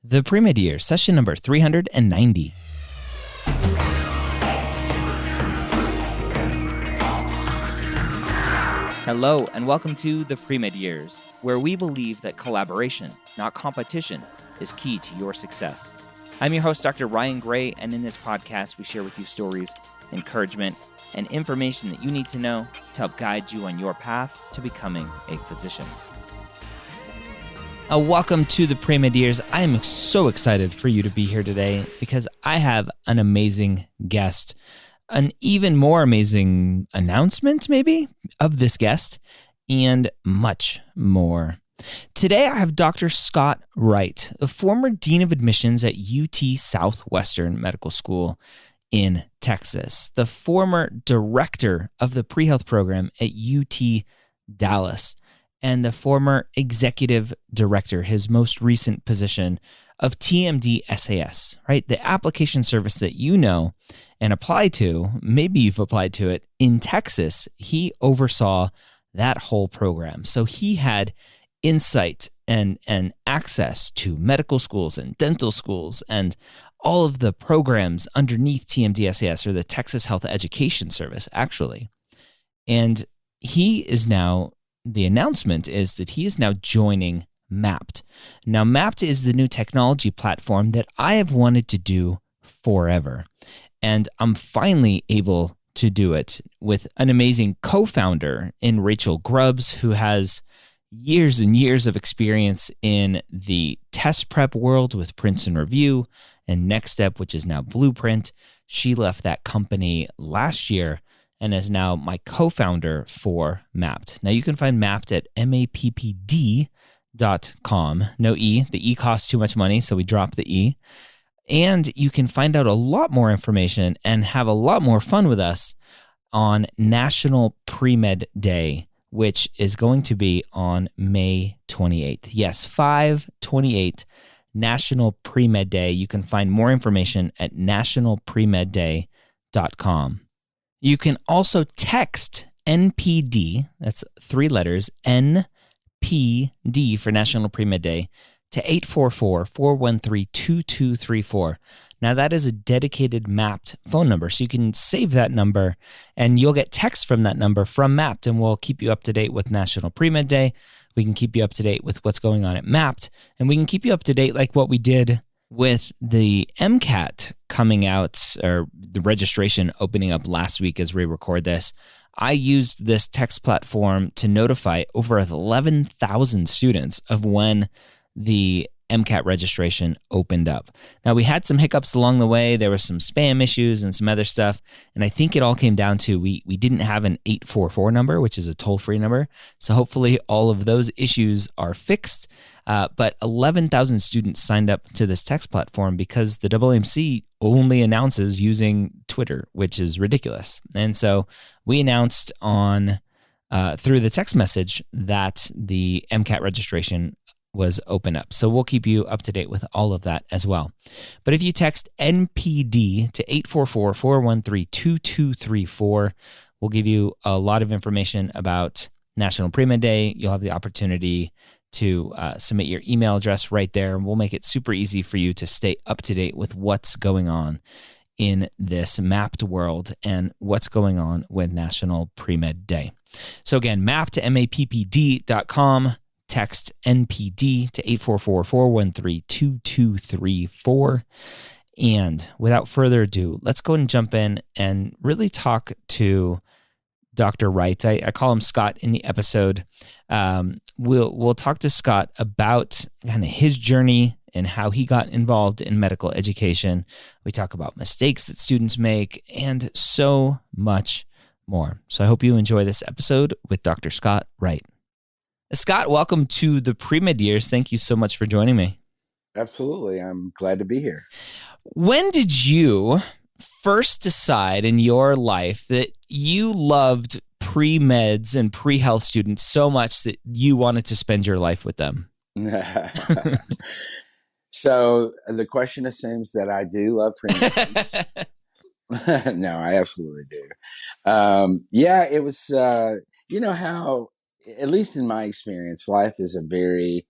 The Pre-Med Year, session number 390. Hello, and welcome to the Pre-Med Years, where we believe that collaboration, not competition, is key to your success. I'm your host, Dr. Ryan Gray, and in this podcast, we share with you stories, encouragement, and information that you need to know to help guide you on your path to becoming a physician. Welcome to the Pre-Med Years. I am so excited for you to be here today because I have an amazing guest, an even more amazing announcement maybe of this guest, and much more. Today I have Dr. Scott Wright, the former Dean of Admissions at UT Southwestern Medical School in Texas, the former Director of the Pre-Health Program at UT Dallas, and the former Executive Director, his most recent position, of TMD SAS, right? The application service that you know and apply to, maybe you've applied to it, in Texas. He oversaw that whole program. So he had insight and access to medical schools and dental schools and all of the programs underneath TMD SAS, or the Texas Health Education Service, actually. And he is now, the announcement is that he is now joining Mappd. Now, Mappd is the new technology platform that I have wanted to do forever. And I'm finally able to do it with an amazing co-founder in Rachel Grubbs, who has years and years of experience in the test prep world with Princeton Review and Next Step, which is now Blueprint. She left that company last year and is now my co-founder for Mappd. Now, you can find Mappd at mappd.com. No E. The E costs too much money, so we dropped the E. And you can find out a lot more information and have a lot more fun with us on National Pre-Med Day, which is going to be on May 28th. Yes, 5/28, National Pre-Med Day. You can find more information at nationalpremedday.com. You can also text NPD, that's 3 letters, NPD for National Pre-Med Day, to 844-413-2234. Now, that is a dedicated Mappd phone number, so you can save that number, and you'll get text from that number from Mappd, and we'll keep you up to date with National Pre-Med Day. We can keep you up to date with what's going on at Mappd, and we can keep you up to date like what we did with the MCAT coming out, or the registration opening up last week as we record this. I used this text platform to notify over 11,000 students of when the MCAT registration opened up. Now, we had some hiccups along the way. There were some spam issues and some other stuff. And I think it all came down to we didn't have an 844 number, which is a toll-free number. So hopefully all of those issues are fixed. But 11,000 students signed up to this text platform because the AAMC only announces using Twitter, which is ridiculous. And so we announced on through the text message that the MCAT registration was open up. So we'll keep you up to date with all of that as well. But if you text NPD to 844-413-2234, we'll give you a lot of information about National Pre-Med Day. You'll have the opportunity to submit your email address right there. We'll make it super easy for you to stay up to date with what's going on in this Mappd world and what's going on with National Pre-Med Day. So again, mappd, mappd.com. Text NPD to 844-413-2234. And without further ado, let's go and jump in and really talk to Dr. Wright. I call him Scott in the episode. We'll talk to Scott about kind of his journey and how he got involved in medical education. We talk about mistakes that students make and so much more. So I hope you enjoy this episode with Dr. Scott Wright. Scott, welcome to the Pre-Med Years. Thank you so much for joining me. Absolutely. I'm glad to be here. When did you first decide in your life that you loved pre-meds and pre-health students so much that you wanted to spend your life with them? So the question assumes that I do love pre-meds. No, I absolutely do. It was, you know how, at least in my experience, life is a very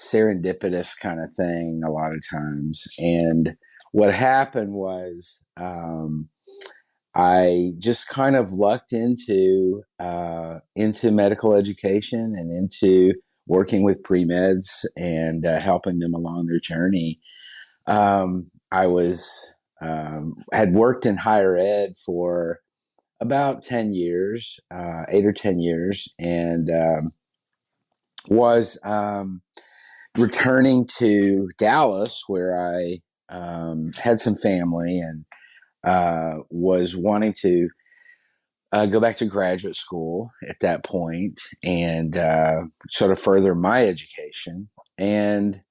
serendipitous kind of thing a lot of times. And what happened was I just kind of lucked into medical education and into working with pre-meds and helping them along their journey. I was had worked in higher ed for about 10 years, 8 or 10 years, and was returning to Dallas, where I had some family and was wanting to go back to graduate school at that point and sort of further my education. And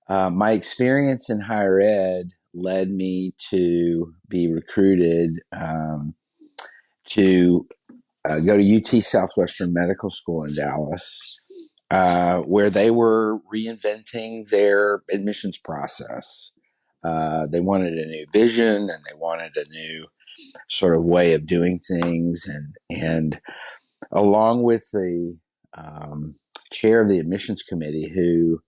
my experience in higher ed led me to be recruited to go to UT Southwestern Medical School in Dallas, where they were reinventing their admissions process. They wanted a new vision and they wanted a new sort of way of doing things, and along with the chair of the admissions committee, who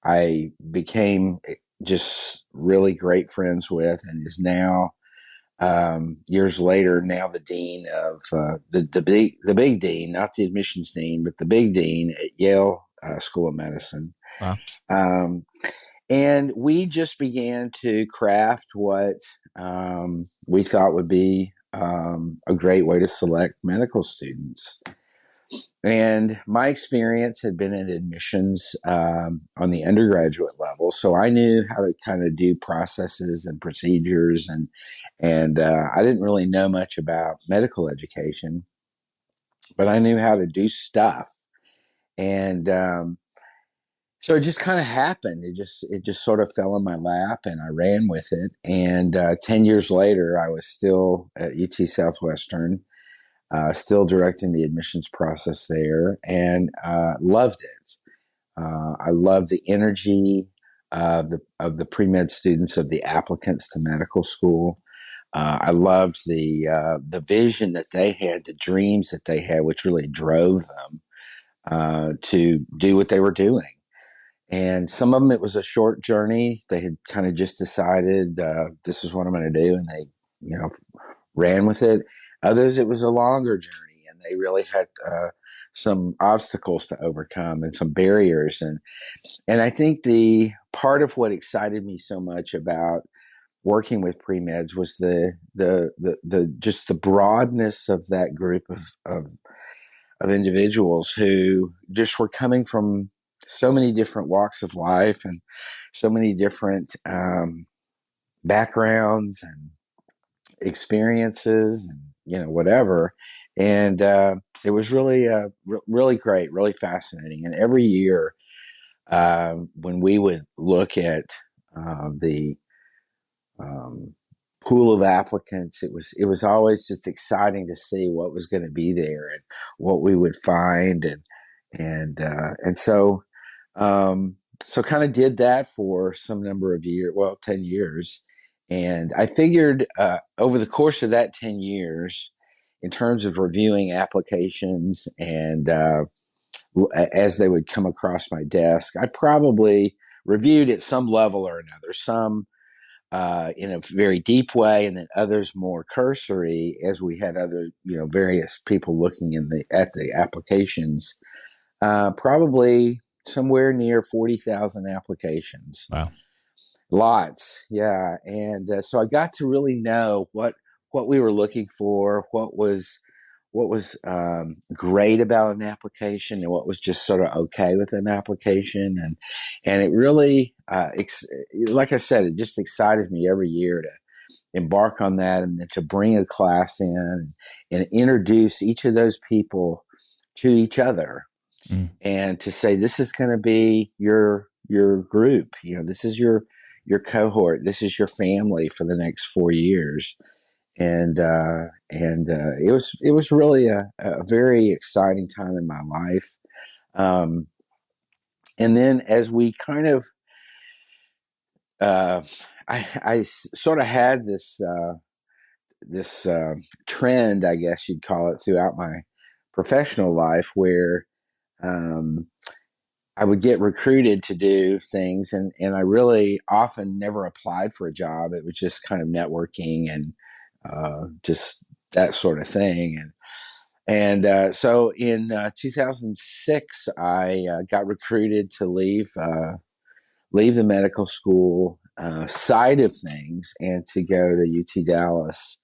I became just really great friends with, and is now years later now the dean of the big dean, not the admissions dean, but the big dean at Yale School of Medicine. Wow. Um, and we just began to craft what we thought would be a great way to select medical students. And my experience had been in admissions on the undergraduate level, so I knew how to kind of do processes and procedures, and I didn't really know much about medical education, but I knew how to do stuff. And so it just kind of happened. It just sort of fell in my lap, and I ran with it. And 10 years later, I was still at UT Southwestern, still directing the admissions process there, and loved it. I loved the energy of the pre-med students, of the applicants to medical school. I loved the vision that they had, the dreams that they had, which really drove them to do what they were doing. And some of them, it was a short journey. They had kind of just decided this is what I'm going to do, and they, ran with it. Others, it was a longer journey, and they really had some obstacles to overcome and some barriers. And I think the part of what excited me so much about working with pre-meds was the just the broadness of that group of individuals who just were coming from so many different walks of life and so many different backgrounds and experiences, and whatever. And it was really really great, really fascinating. And every year when we would look at the um, pool of applicants, it was always just exciting to see what was going to be there and what we would find. And um, so kind of did that for some number of years, well, 10 years. And I figured over the course of that 10 years, in terms of reviewing applications and as they would come across my desk, I probably reviewed at some level or another, some in a very deep way, and then others more cursory, as we had other, various people looking at the applications. Probably somewhere near 40,000 applications. Wow. Lots, yeah. And so I got to really know what we were looking for, what was great about an application, and what was just sort of okay with an application. And it really, like I said, it just excited me every year to embark on that, and then to bring a class in and introduce each of those people to each other, and to say, this is going to be your group. This is your cohort. This is your family for the next 4 years. And it was really a very exciting time in my life. Um, and then as we kind of, I sort of had this trend, I guess you'd call it, throughout my professional life, where um, I would get recruited to do things, and I really often never applied for a job. It was just kind of networking and just that sort of thing. And so in 2006, I got recruited to leave the medical school side of things and to go to UT Dallas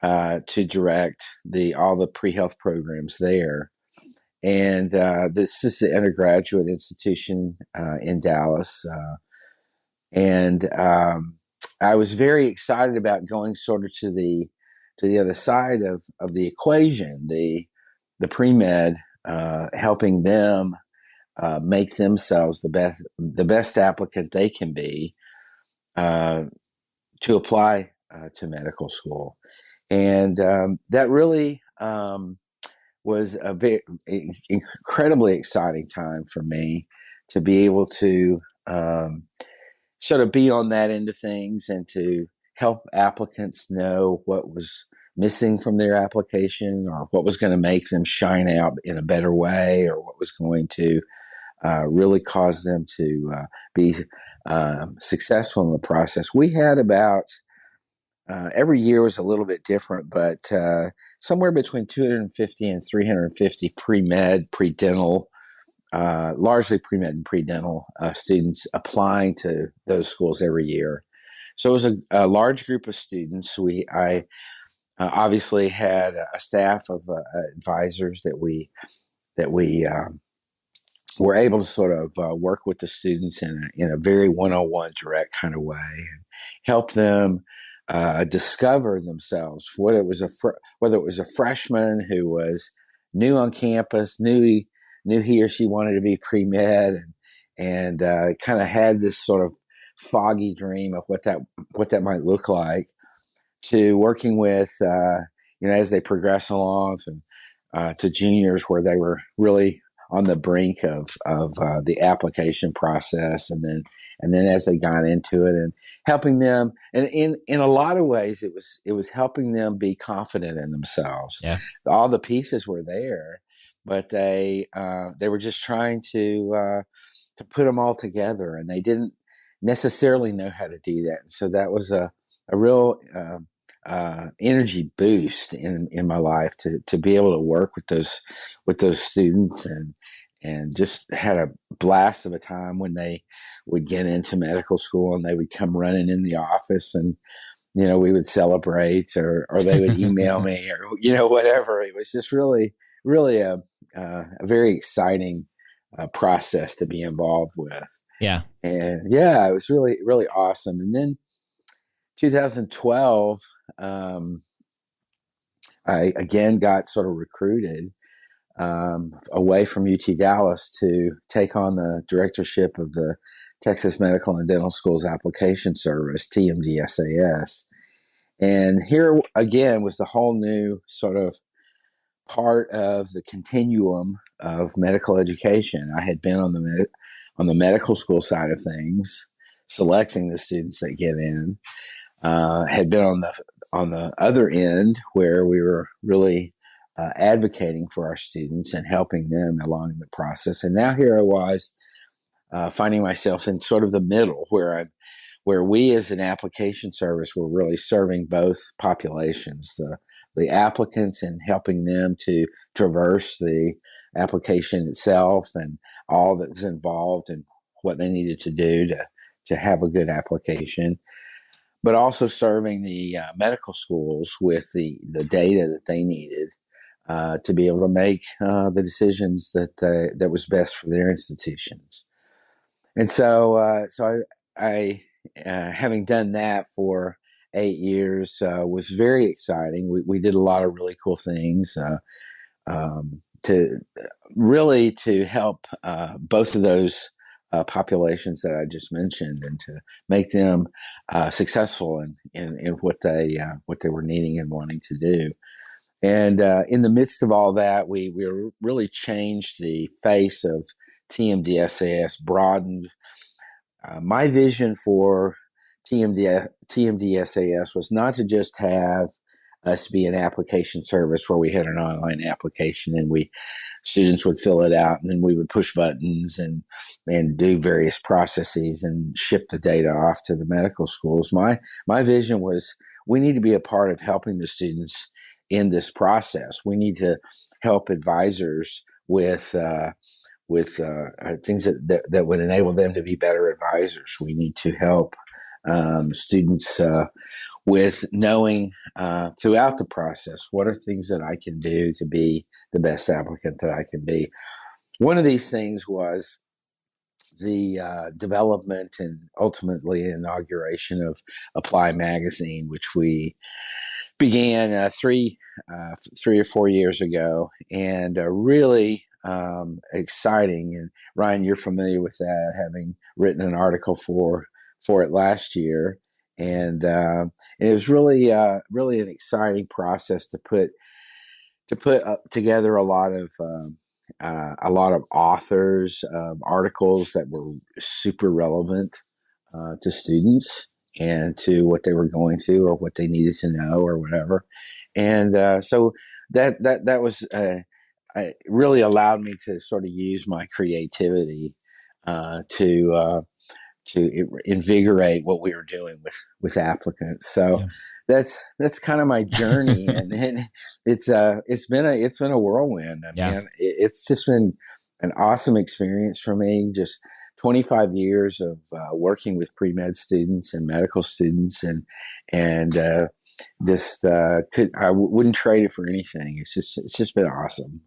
to direct the all the pre-health programs there. And this is the undergraduate institution in Dallas. And I was very excited about going sort of to the other side of the equation, the pre-med, helping them make themselves the best applicant they can be uh, to apply to medical school. And that really was a very incredibly exciting time for me to be able to sort of be on that end of things and to help applicants know what was missing from their application or what was going to make them shine out in a better way or what was going to really cause them to be successful in the process. We had about every year was a little bit different, but somewhere between 250 and 350 pre-med, pre-dental, largely pre-med and pre-dental students applying to those schools every year. So it was a large group of students. I obviously had a staff of advisors that we were able to sort of work with the students in a very one-on-one, direct kind of way, and help them discover themselves. Whether it was a freshman who was new on campus, knew he or she wanted to be pre-med, and kind of had this sort of foggy dream of what that might look like, to working with as they progress along to juniors where they were really on the brink of the application process, and then as they got into it and helping them, and in a lot of ways it was helping them be confident in themselves. Yeah. All the pieces were there, but they were just trying to put them all together, and they didn't necessarily know how to do that. And so that was a real energy boost in my life to be able to work with those students, and just had a blast of a time when they would get into medical school and they would come running in the office, and we would celebrate, or they would email me, or whatever. It was just really a very exciting process to be involved with. Yeah. And yeah, it was really, really awesome. And then 2012, I again got sort of recruited away from UT Dallas to take on the directorship of the Texas Medical and Dental Schools Application Service, TMDSAS. And here again was the whole new sort of part of the continuum of medical education. I had been on the medical school side of things, selecting the students that get in. Had been on the other end where we were really advocating for our students and helping them along in the process. And now here I was finding myself in sort of the middle, where we as an application service were really serving both populations, the applicants, and helping them to traverse the application itself and all that's involved and what they needed to do to have a good application, but also serving the medical schools with the data that they needed to be able to make the decisions that was best for their institutions. And so I having done that for 8 years was very exciting. We did a lot of really cool things to really to help both of those populations that I just mentioned, and to make them successful in what they were needing and wanting to do. And in the midst of all that, we really changed the face of TMDSAS, broadened my vision for TMDSAS was not to just have us be an application service where we had an online application, and students would fill it out, and then we would push buttons and do various processes and ship the data off to the medical schools. My vision was we need to be a part of helping the students in this process. We need to help advisors with things that would enable them to be better advisors. We need to help students with knowing throughout the process what are things that I can do to be the best applicant that I can be. One of these things was the development and ultimately inauguration of Apply Magazine, which we began 3 or 4 years ago, and really exciting. And Ryan, you're familiar with that, having written an article for it last year, and it was really an exciting process to put together a lot of authors articles that were super relevant to students and to what they were going through or what they needed to know or whatever. And so that was it really allowed me to sort of use my creativity to invigorate what we were doing with applicants. So Yeah. that's kind of my journey, and it's been a whirlwind. I Yeah. mean, it's just been an awesome experience for me. Just 25 years of working with pre-med students and medical students, and just wouldn't trade it for anything. It's just been awesome.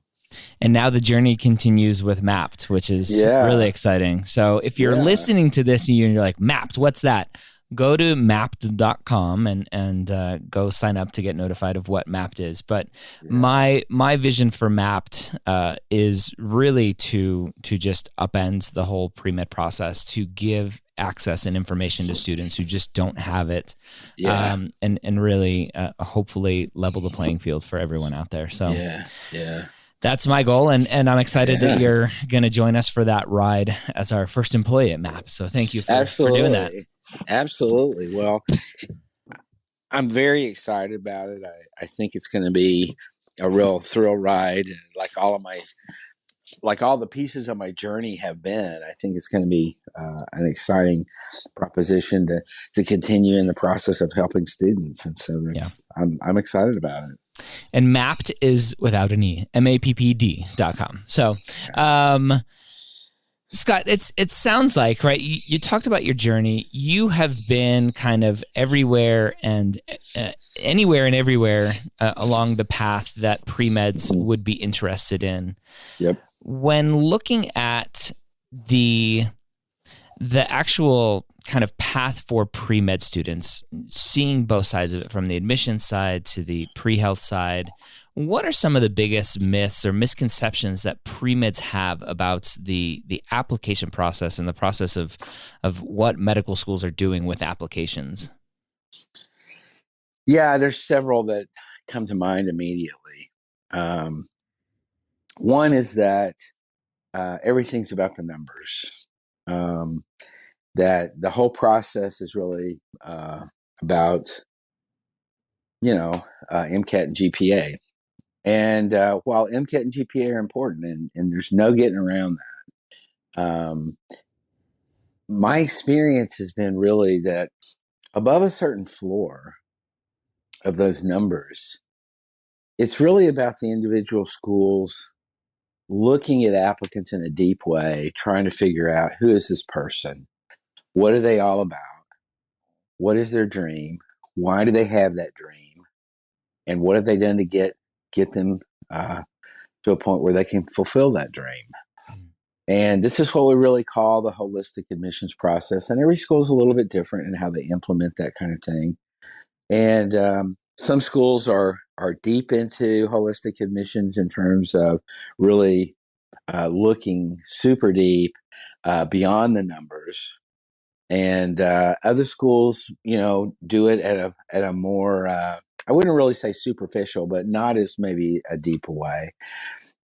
And now the journey continues with Mapped, which is really Yeah, exciting. So if you're yeah, listening to this and you're like, Mapped, what's that? Go to mapped.com and go sign up to get notified of what Mapped is. But yeah, my vision for Mapped is really to just upend the whole pre-med process, to give access and information to students who just don't have it, yeah, and really hopefully level the playing field for everyone out there. So yeah, yeah. that's my goal, and I'm excited that Yeah, you're going to join us for that ride as our first employee at MAP. So thank you for doing that. absolutely. Absolutely. Well, I'm very excited about it. I think it's going to be a real thrill ride. And like all the pieces of my journey have been, I think it's going to be an exciting proposition to continue in the process of helping students. And so Yeah. I'm excited about it. And Mapped is without an E, mappd.com. So, Scott, it sounds like, right, you talked about your journey. You have been kind of everywhere and anywhere and everywhere along the path that pre-meds would be interested in. Yep. When looking at the actual kind of path for pre-med students, seeing both sides of it, from the admission side to the pre-health side, what are some of the biggest myths or misconceptions that pre-meds have about the application process and the process of what medical schools are doing with applications? Yeah, there's several that come to mind immediately. One is that everything's about the numbers. Um, that the whole process is really about, MCAT and GPA. And while MCAT and GPA are important, and there's no getting around that, my experience has been really that above a certain floor of those numbers, it's really about the individual schools looking at applicants in a deep way, trying to figure out who is this person? What are they all about? What is their dream? Why do they have that dream? And what have they done to get them to a point where they can fulfill that dream? And this is what we really call the holistic admissions process. And every school is a little bit different in how they implement that kind of thing. And some schools are deep into holistic admissions in terms of really looking super deep beyond the numbers. And other schools, do it at a more I wouldn't really say superficial, but not as maybe a deep way.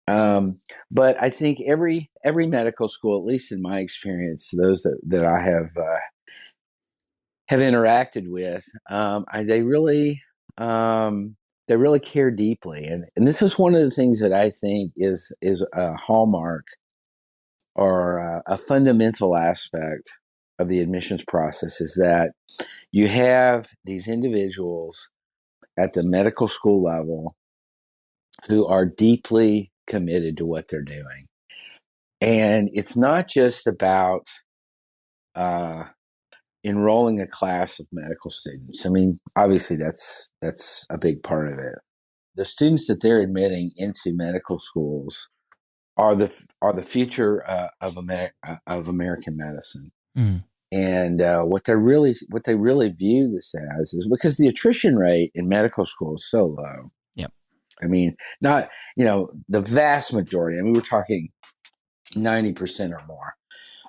But I think every medical school, at least in my experience, those that I have interacted with, they really they really care deeply, and this is one of the things that I think is a hallmark or a fundamental aspect of the admissions process, is that you have these individuals at the medical school level who are deeply committed to what they're doing. And it's not just about uh, enrolling a class of medical students. I mean, obviously that's a big part of it. The students that they're admitting into medical schools are the future of American medicine. Mm. And what they really view this as is because the attrition rate in medical school is so low. Yep. I mean, not the vast majority. I mean, we're talking 90% or more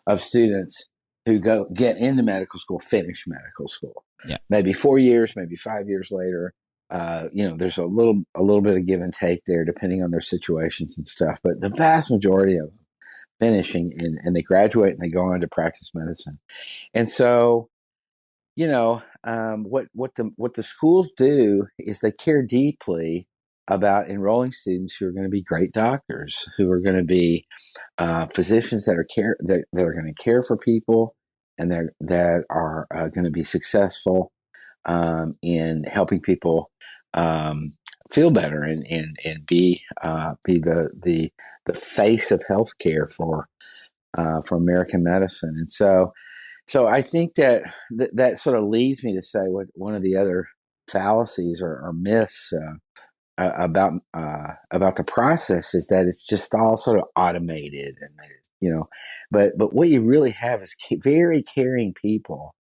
of students who get into medical school finish medical school. Yeah. Maybe 4 years, maybe 5 years later. There's a little bit of give and take there, depending on their situations and stuff. But the vast majority of them finishing and they graduate and they go on to practice medicine. And so, what the schools do is they care deeply about enrolling students who are going to be great doctors, who are going to be physicians that are going to care for people, and that are going to be successful in helping people feel better and be the face of healthcare for American medicine. And so I think that sort of leads me to say what one of the other fallacies or myths about the process is that it's just all sort of automated, and but what you really have is very caring people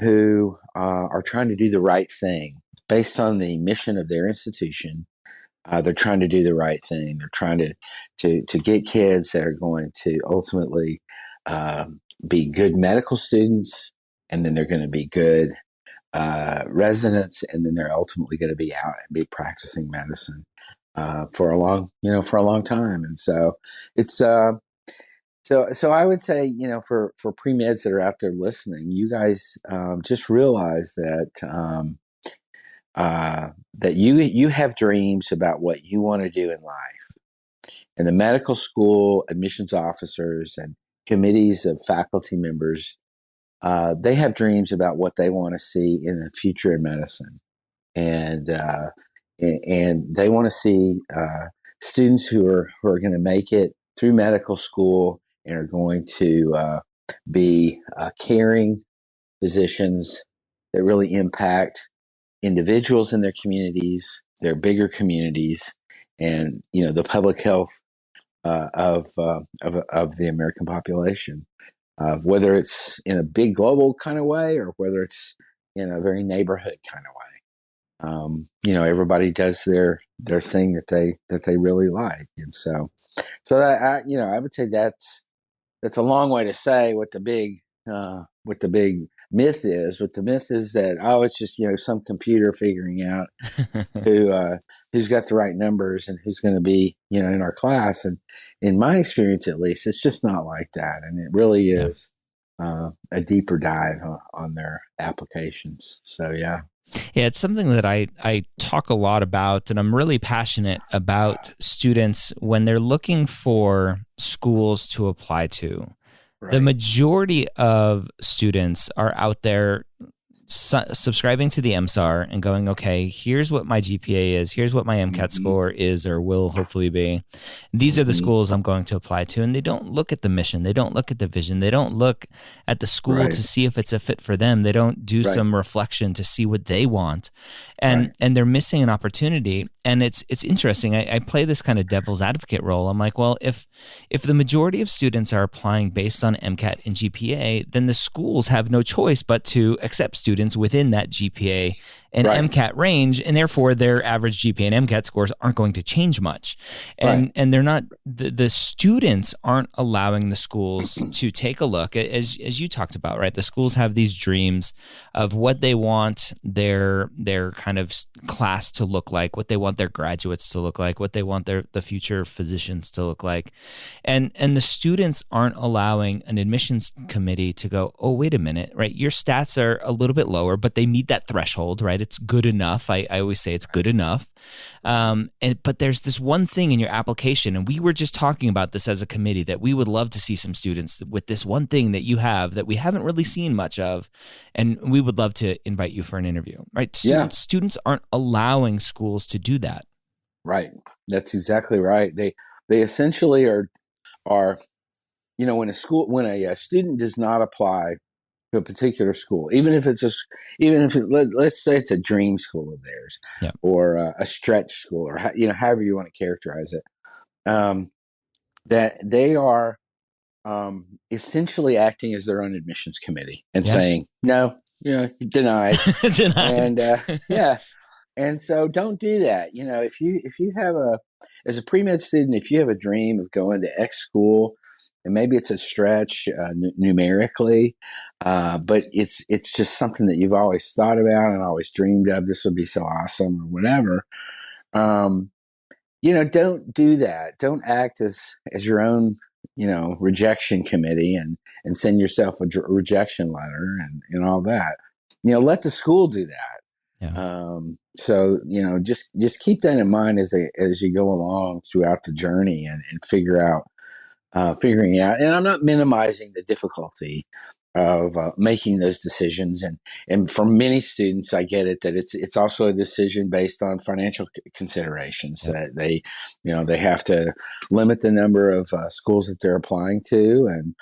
who are trying to do the right thing based on the mission of their institution. They're trying to do the right thing. They're trying to get kids that are going to ultimately be good medical students, and then they're going to be good residents, and then they're ultimately going to be out and be practicing medicine for a long time. And so it's so I would say, for pre-meds that are out there listening, you guys just realize that you have dreams about what you want to do in life. And the medical school admissions officers and committees of faculty members, they have dreams about what they want to see in the future in medicine, and they want to see students who are going to make it through medical school and are going to be caring physicians that really impact individuals in their communities, their bigger communities, and the public health of the American population. Whether it's in a big global kind of way or whether it's in a very neighborhood kind of way. Everybody does their thing that they really like, and so that I would say that's a long way to say what the big myth is. But the myth is that it's just some computer figuring out who's got the right numbers and who's going to be in our class. And in my experience, at least, it's just not like that, and it really is a deeper dive on their applications. So yeah. Yeah, it's something that I talk a lot about, and I'm really passionate about students when they're looking for schools to apply to. Right. The majority of students are out there subscribing to the MSAR and going, okay, here's what my GPA is, here's what my MCAT score is or will hopefully be. These are the schools I'm going to apply to. And they don't look at the mission. They don't look at the vision. They don't look at the school to see if it's a fit for them. They don't do some reflection to see what they want. And they're missing an opportunity. And it's interesting. I play this kind of devil's advocate role. I'm like, well, if the majority of students are applying based on MCAT and GPA, then the schools have no choice but to accept students within that GPA and MCAT range, and therefore their average GPA and MCAT scores aren't going to change much. And they're not, the students aren't allowing the schools to take a look, as you talked about, right? The schools have these dreams of what they want their kind of class to look like, what they want their graduates to look like, what they want the future physicians to look like. And the students aren't allowing an admissions committee to go, oh, wait a minute, right? Your stats are a little bit lower, but they meet that threshold, right? It's good enough. I always say it's good enough. But there's this one thing in your application, and we were just talking about this as a committee, that we would love to see some students with this one thing that you have that we haven't really seen much of, and we would love to invite you for an interview, right? Students aren't allowing schools to do that. Right. That's exactly right. They essentially are when a student does not apply to a particular school, even if let's say it's a dream school of theirs, or a stretch school, or however you want to characterize it, that they are essentially acting as their own admissions committee and saying no, denied, denied, and and so don't do that. If you have as a pre-med student, if you have a dream of going to X school, and maybe it's a stretch numerically, but it's just something that you've always thought about and always dreamed of. This would be so awesome, or whatever. Don't do that. Don't act as your own, rejection committee and send yourself a rejection letter and all that. Let the school do that. Yeah. So just keep that in mind as you go along throughout the journey and figuring out. And I'm not minimizing the difficulty of making those decisions, and for many students, I get it that it's also a decision based on financial considerations, that they have to limit the number of schools that they're applying to, and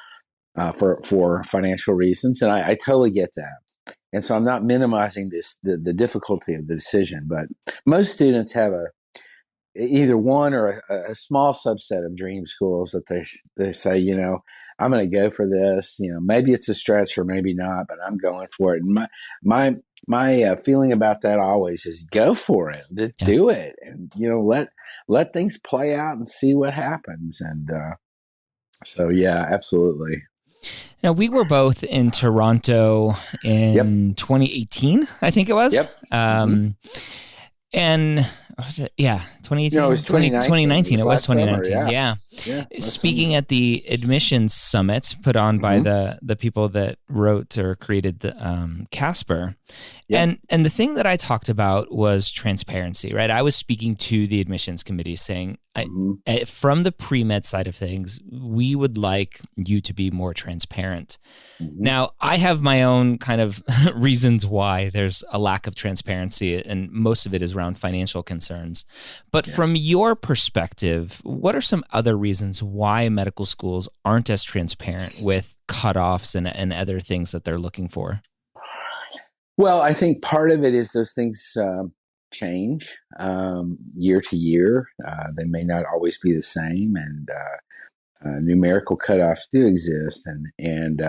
for financial reasons, and I totally get that. And so I'm not minimizing the difficulty of the decision, but most students have either one or a small subset of dream schools that they say, I'm going to go for this. Maybe it's a stretch or maybe not, but I'm going for it. And my feeling about that always is go for it, do it, and let things play out and see what happens. And so absolutely. Now, we were both in Toronto in 2018, I think it was. And was it? 2018. No, it was 2019. It was 2019. Summer, yeah. Speaking at the admissions summit put on by the people that wrote or created the Casper, and the thing that I talked about was transparency. Right, I was speaking to the admissions committee, saying, from the pre-med side of things, we would like you to be more transparent. Now, I have my own kind of reasons why there's a lack of transparency, and most of it is around financial concerns. But from your perspective, what are some other reasons why medical schools aren't as transparent with cutoffs and other things that they're looking for? Well, I think part of it is those things change year to year. They may not always be the same, and numerical cutoffs do exist. And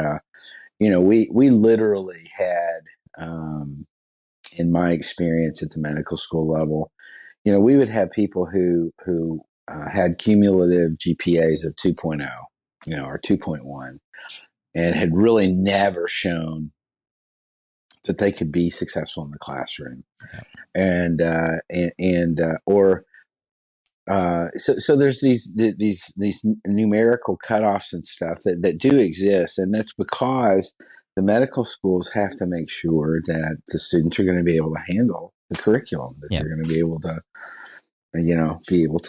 we literally had, in my experience at the medical school level, we would have people who had cumulative GPAs of 2.0, or 2.1, and had really never shown that they could be successful in the classroom. So there's these numerical cutoffs and stuff that do exist, and that's because the medical schools have to make sure that the students are going to be able to handle the curriculum, that they're going to be able to,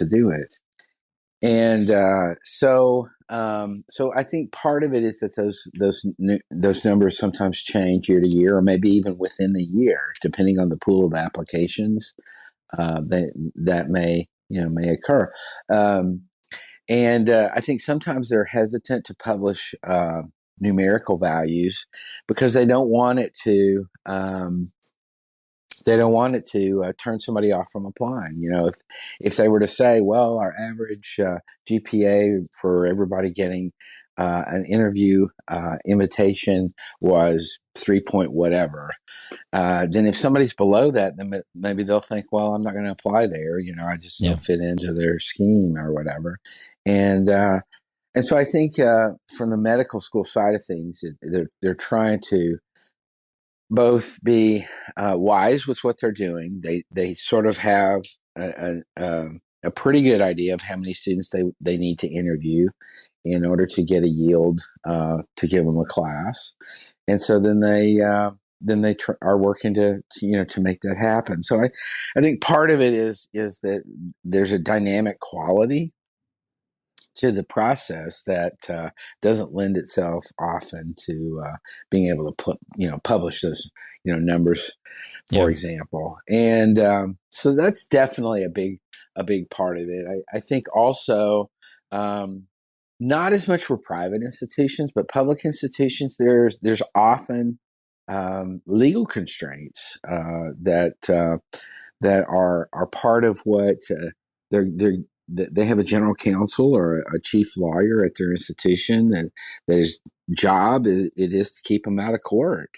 do it. And so I think part of it is that those numbers sometimes change year to year, or maybe even within the year, depending on the pool of applications that may occur. And I think sometimes they're hesitant to publish numerical values because they don't want it to turn somebody off from applying. If they were to say, well, our average GPA for everybody getting an interview invitation was 3 point whatever, then if somebody's below that, then maybe they'll think, well, I'm not going to apply there. I just don't fit into their scheme or whatever. And so I think from the medical school side of things, they're trying to both be wise with what they're doing. They sort of have a pretty good idea of how many students they need to interview in order to get a yield to give them a class. And so then then they are working to make that happen. So I think part of it is that there's a dynamic quality to the process that doesn't lend itself often to being able to publish those numbers, for example. And so that's definitely a big part of it. I think also not as much for private institutions, but public institutions. There's often legal constraints that are part of what they have a general counsel or a chief lawyer at their institution that his job it is to keep them out of court.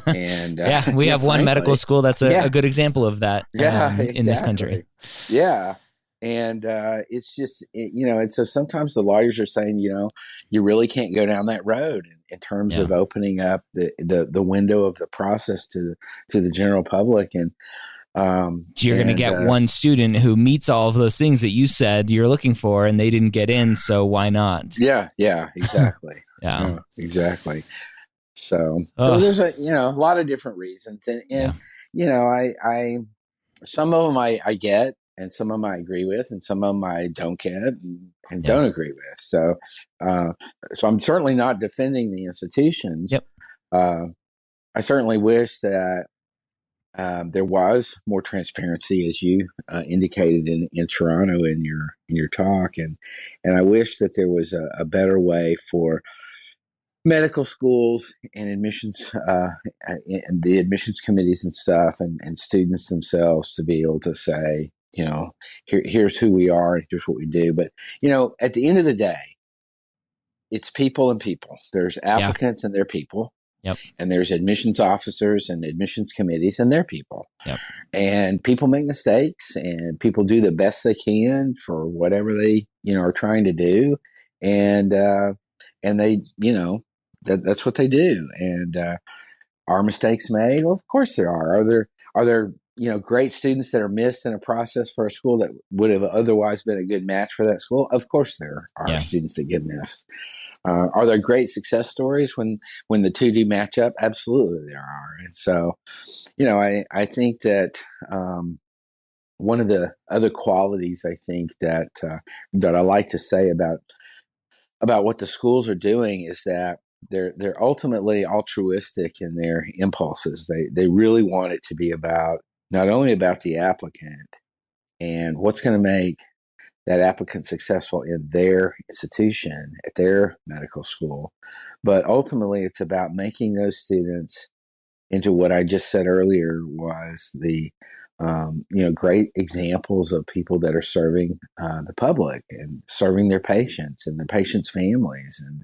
And yeah, we have one medical school that's a good example of that. Exactly. In this country. Yeah. And it's just, and so sometimes the lawyers are saying, you really can't go down that road in terms of opening up the window of the process to the general public. And you're going to get one student who meets all of those things that you said you're looking for, and they didn't get in. So why not? Yeah, exactly. Exactly. So there's a lot of different reasons, and I some of them I get, and some of them I agree with, and some of them I don't get and don't agree with. So I'm certainly not defending the institutions. Yep. I certainly wish that there was more transparency, as you indicated in Toronto in your talk, and I wish that there was a better way for medical schools and admissions and the admissions committees and stuff and students themselves to be able to say, here's who we are and here's what we do. But at the end of the day, it's people and people. There's applicants and their people. Yep. And there's admissions officers and admissions committees and their people. Yep. And people make mistakes, and people do the best they can for whatever they are trying to do, and they that's what they do. And are mistakes made? Well, of course there are. Are there great students that are missed in a process for a school that would have otherwise been a good match for that school? Of course there are students that get missed. Are there great success stories when the two do match up? Absolutely there are. And so, I think that one of the other qualities I think that I like to say about what the schools are doing is that they're ultimately altruistic in their impulses. They really want it to be about not only about the applicant and what's going to make that applicant successful in their institution, at their medical school, but ultimately it's about making those students into what I just said earlier was the great examples of people that are serving the public and serving their patients and their patients' families, and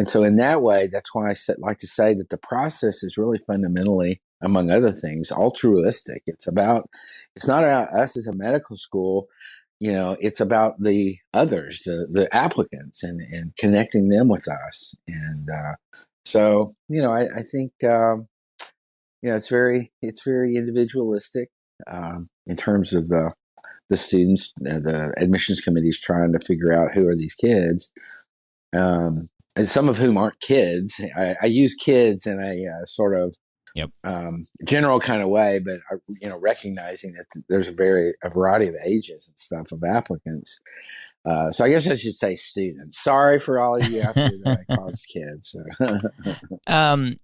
so in that way, that's why I like to say that the process is really fundamentally, among other things, altruistic. It's not about us as a medical school. It's about the others, the applicants, and connecting them with us. And so, I think it's very individualistic in terms of the students, the admissions committees trying to figure out who are these kids. And some of whom aren't kids. I use kids in a sort of general kind of way, but recognizing that there's a variety of ages and stuff of applicants. So I guess I should say students. Sorry for all of you out there that I call kids.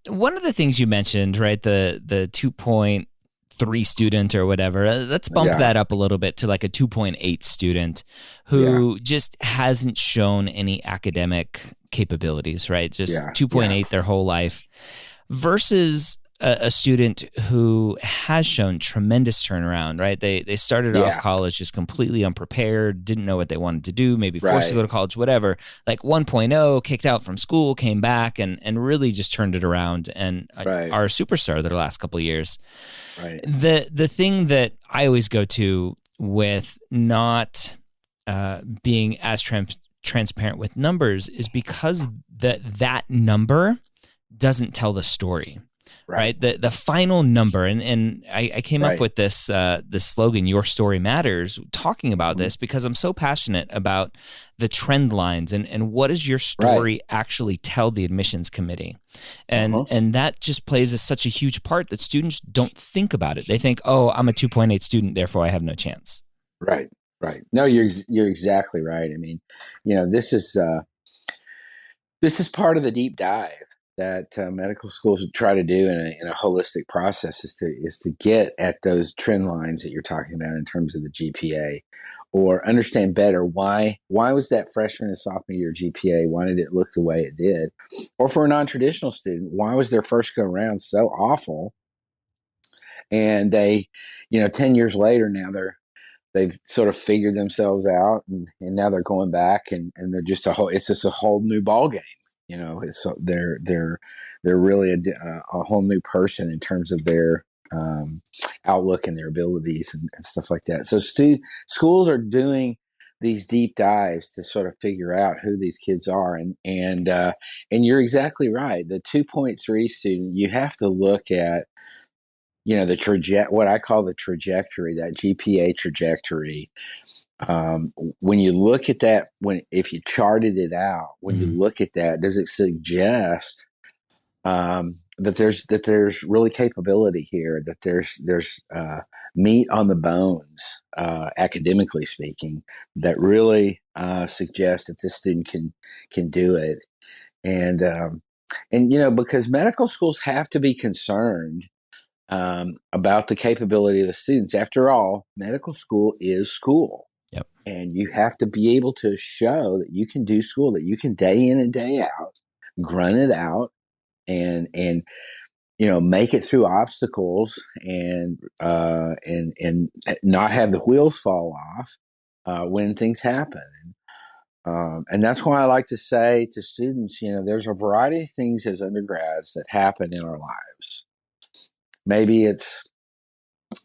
One of the things you mentioned, right, the 2.3 student or whatever, let's bump that up a little bit to like a 2.8 student who just hasn't shown any academic capabilities, right? Just 2.8 their whole life versus a student who has shown tremendous turnaround, right? They started off college just completely unprepared, didn't know what they wanted to do, maybe forced to go to college, whatever. Like 1.0, kicked out from school, came back and really just turned it around and are a superstar the last couple of years. Right. The thing that I always go to with not being as transparent with numbers is because that number doesn't tell the story. Right. right? The final number, and I came up Right. with this slogan, "Your story matters," talking about Mhm. this because I'm so passionate about the trend lines and what does your Right. story actually tell the admissions committee, Uh-huh. and that just plays such a huge part that students don't think about it. They think, oh, I'm a 2.8 student, therefore I have no chance. Right. Right. No, you're exactly right. I mean, this is part of the deep dive that medical schools try to do in a holistic process is to get at those trend lines that you're talking about in terms of the GPA, or understand better why was that freshman and sophomore year GPA, why did it look the way it did, or for a non-traditional student, why was their first go around so awful, and they, 10 years later now they've sort of figured themselves out, and now they're going back, and they're just it's just a whole new ball game. It's they're really a whole new person in terms of their outlook and their abilities and stuff like that. So schools are doing these deep dives to sort of figure out who these kids are, and you're exactly right. The 2.3 student, you have to look at what I call the trajectory, that GPA trajectory. When you look at that, if you charted it out, when you Mm-hmm. look at that, does it suggest that there's really capability here, that there's meat on the bones, academically speaking, that really suggests that this student can do it, and because medical schools have to be concerned about the capability of the students. After all, medical school is school. Yep. And you have to be able to show that you can do school, that you can day in and day out grunt it out, and make it through obstacles, and not have the wheels fall off when things happen. And that's why I like to say to students, there's a variety of things as undergrads that happen in our lives. Maybe it's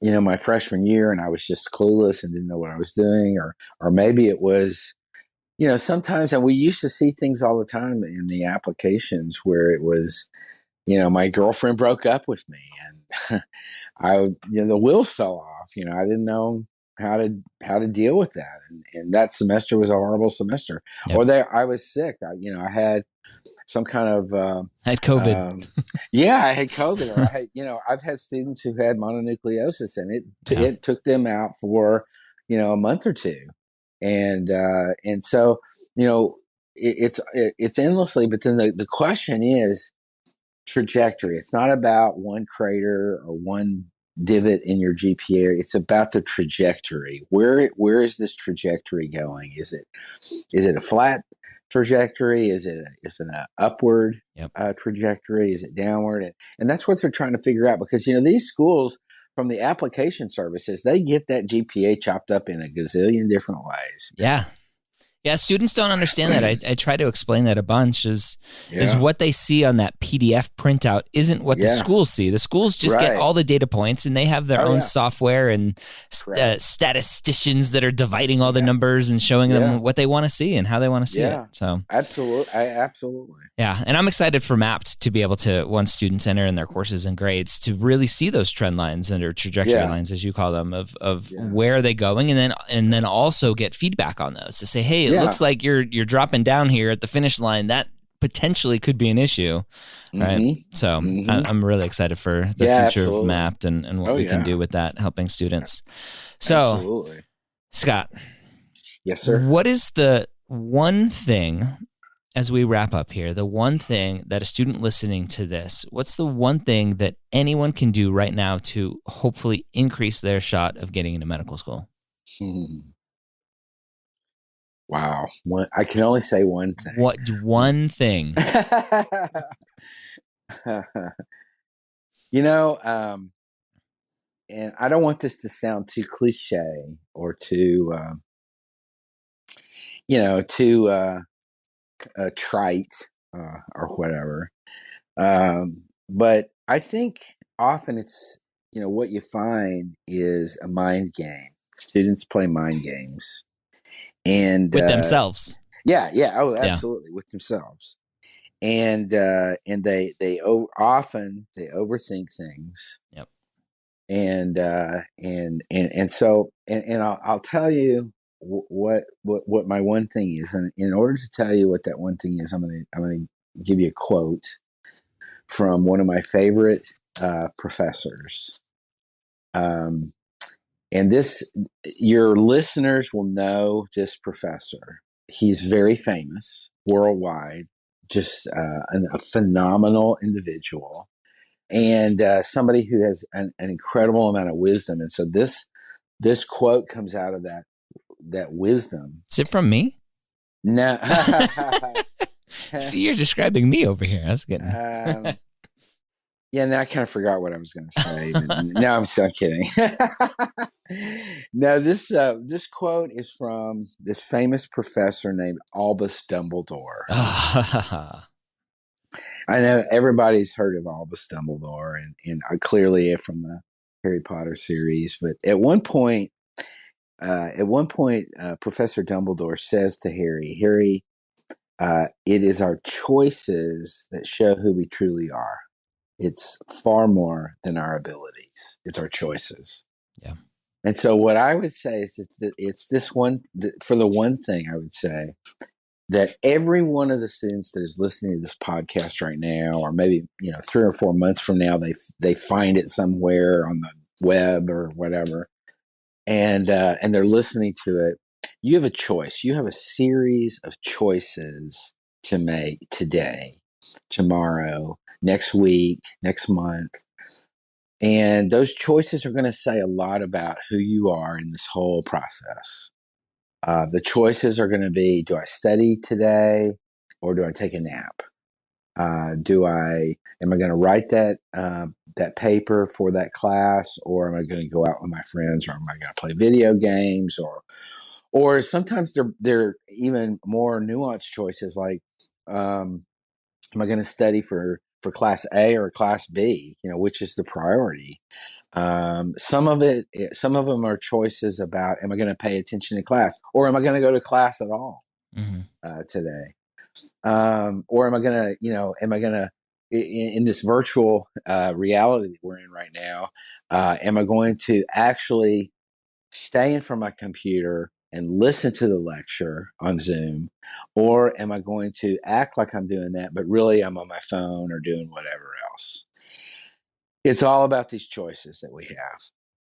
my freshman year and I was just clueless and didn't know what I was doing, or maybe it was, sometimes, and we used to see things all the time in the applications where it was, my girlfriend broke up with me, and the wheels fell off. I didn't know how to deal with that, and that semester was a horrible semester. Yep. Or I was sick. I had some kind of I had COVID. yeah, I had COVID, or I've had students who had mononucleosis, and Yeah. it took them out for a month or two, and so it's endlessly. But then the question is trajectory. It's not about one crater or one divot in your GPA. It's about the trajectory. Where is this trajectory going? Is it a flat trajectory? Is it an upward Yep. trajectory? Is it downward? And that's what they're trying to figure out, because these schools, from the application services, they get that GPA chopped up in a gazillion different ways. Yeah. Yeah, students don't understand that. I try to explain that a bunch is Yeah. what they see on that PDF printout isn't what the Yeah. schools see. The schools just get Right. all the data points, and they have their Oh, own yeah. software and Correct. statisticians that are dividing all the Yeah. numbers and showing Yeah. them what they want to see and how they want to see it. Yeah. So Absolutely. yeah, and I'm excited for MAPT to be able to, once students enter in their courses and grades, to really see those trend lines and or trajectory Yeah. lines, as you call them, of Yeah. where are they going, and then also get feedback on those to say, hey, it Yeah. looks like you're dropping down here at the finish line. That potentially could be an issue, right? Mhm. So Mhm. I'm really excited for the Yeah, future absolutely. of MAPT and what Oh, we can yeah. do with that, helping students. So, Absolutely. Scott, Yes, sir. what is the one thing, as we wrap up here, the one thing that a student listening to this, what's the one thing that anyone can do right now to hopefully increase their shot of getting into medical school? Wow. I can only say one thing. What one thing? you know, and I don't want this to sound too cliche or too trite or whatever. But I think often it's, what you find is a mind game. Students play mind games. And With themselves. yeah. Oh, Yeah. absolutely. With themselves. and often they overthink things, Yep. and so and I'll tell you what my one thing is, and in order to tell you what that one thing is, I'm gonna give you a quote from one of my favorite professors. Um, and this, your listeners will know this professor. He's very famous worldwide, just a phenomenal individual, and somebody who has an incredible amount of wisdom. And so this quote comes out of that wisdom. Is it from me? No, See, you're describing me over here. That's getting. yeah, now I kind of forgot what I was going to say. But no, I'm so kidding. No, this quote is from this famous professor named Albus Dumbledore. I know everybody's heard of Albus Dumbledore, and clearly from the Harry Potter series. But Professor Dumbledore says to Harry, it is our choices that show who we truly are. It's far more than our abilities. It's our choices. Yeah. And so what I would say is it's this one, for the one thing I would say that every one of the students that is listening to this podcast right now, or maybe, 3 or 4 months from now, they find it somewhere on the web or whatever, and they're listening to it. You have a choice. You have a series of choices to make today, tomorrow, next week, next month. And those choices are going to say a lot about who you are in this whole process. The choices are going to be, do I study today or do I take a nap? Am I going to write that paper for that class, or am I going to go out with my friends, or am I going to play video games, or sometimes they're even more nuanced choices like, am I going to study for class A or class B? Which is the priority? Some of them are choices about, am I going to pay attention to class, or am I going to go to class at all today? Or am I going to, in this virtual reality that we're in right now, am I going to actually stay in front of my computer and listen to the lecture on Zoom, or am I going to act like I'm doing that, but really I'm on my phone or doing whatever else? It's all about these choices that we have.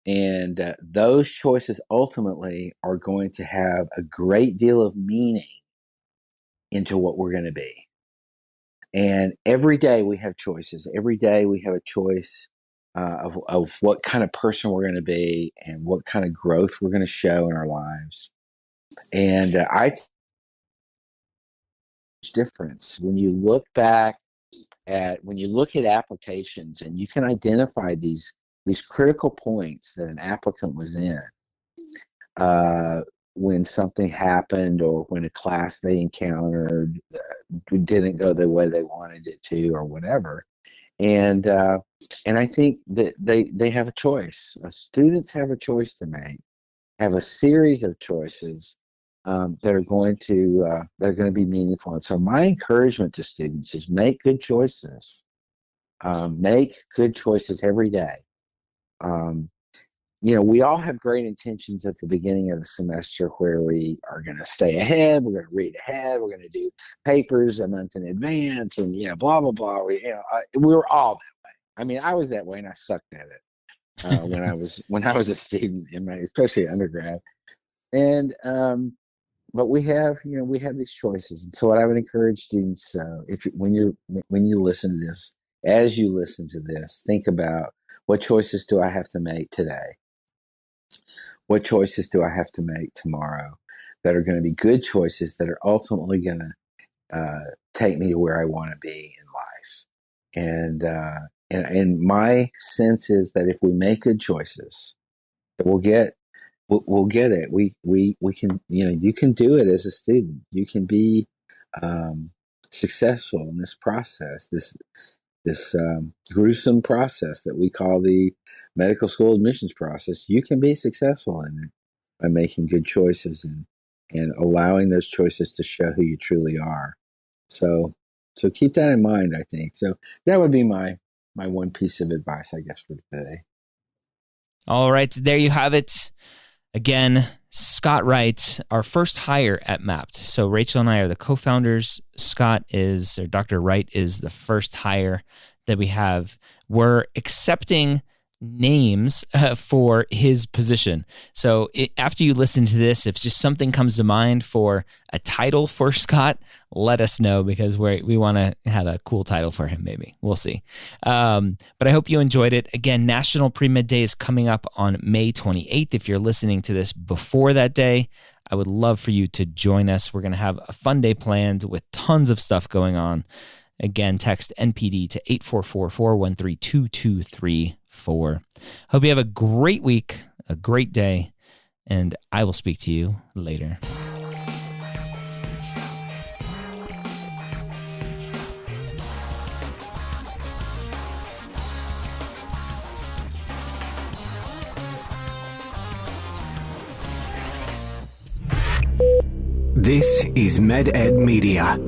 And those choices ultimately are going to have a great deal of meaning into what we're going to be. And every day we have choices. Every day we have a choice of what kind of person we're going to be and what kind of growth we're going to show in our lives. And difference when you look back when you look at applications and you can identify these critical points that an applicant was in when something happened, or when a class they encountered didn't go the way they wanted it to, or whatever. And I think that they have a choice. Students have a choice to make, have a series of choices that are going to be meaningful. And so my encouragement to students is make good choices. Make good choices every day. We all have great intentions at the beginning of the semester, where we are going to stay ahead. We're going to read ahead. We're going to do papers a month in advance, and blah blah blah. We were all that way. I mean, I was that way, and I sucked at it when I was a student, especially undergrad. And but we have these choices. And so what I would encourage students, when you listen to this, as you listen to this, think about, what choices do I have to make today? What choices do I have to make tomorrow that are going to be good choices that are ultimately going to take me to where I want to be in life? And my sense is that if we make good choices, that we'll get it. We can, you can do it as a student. You can be successful in this process, this gruesome process that we call the medical school admissions process. You can be successful in it by making good choices and allowing those choices to show who you truly are. So So keep that in mind, I think. So that would be my one piece of advice, I guess, for today. All right, there you have it. Again, Scott Wright, our first hire at Mapped. So Rachel and I are the co-founders. Dr. Wright is the first hire that we have. We're accepting names for his position. So after you listen to this, if just something comes to mind for a title for Scott, let us know, because we want to have a cool title for him. Maybe we'll see. But I hope you enjoyed it. Again, National Pre-Med Day is coming up on May 28th. If you're listening to this before that day, I would love for you to join us. We're going to have a fun day planned with tons of stuff going on. Again, text NPD to 844-413-2234. Hope you have a great week, a great day, and I will speak to you later. This is MedEd Media.